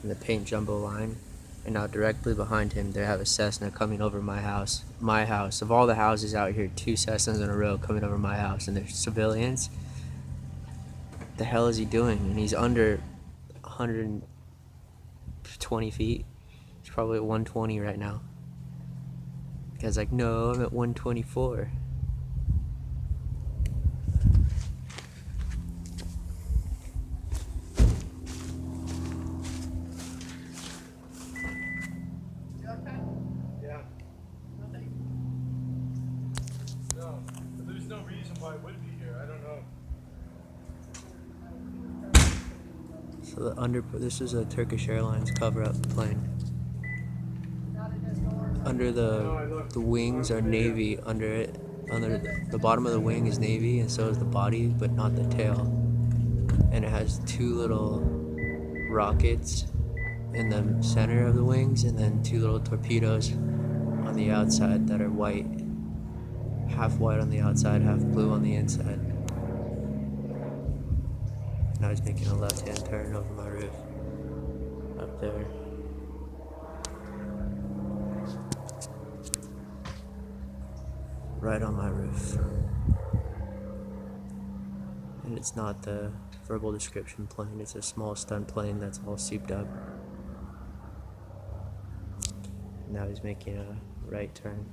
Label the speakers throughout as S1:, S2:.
S1: in the paint jumbo line. And now directly behind him, they have a Cessna coming over my house. My house. Of all the houses out here, 2 Cessnas in a row coming over my house, and they're civilians. What the hell is he doing? And he's under 120 feet. He's probably at 120 right now. The guy's like, no, I'm at 124.
S2: Yeah. Nothing? No. But there's no reason why it would be here. I don't know.
S1: So this is a Turkish Airlines cover-up plane. Under the wings are navy. Under the bottom of the wing is navy, and so is the body, but not the tail. And it has 2 little rockets in the center of the wings, and then 2 little torpedoes on the outside that are white. Half white on the outside, half blue on the inside. Now he's making a left-hand turn over my roof. Up there. Right on my roof. And it's not the verbal description plane, it's a small stunt plane that's all souped up. Now he's making a right turn.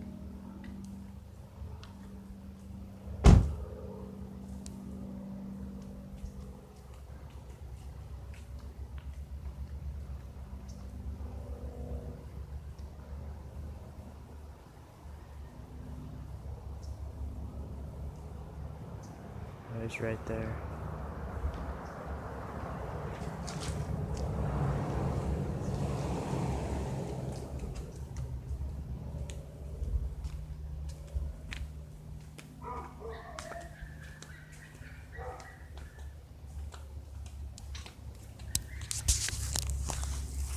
S1: He's right there.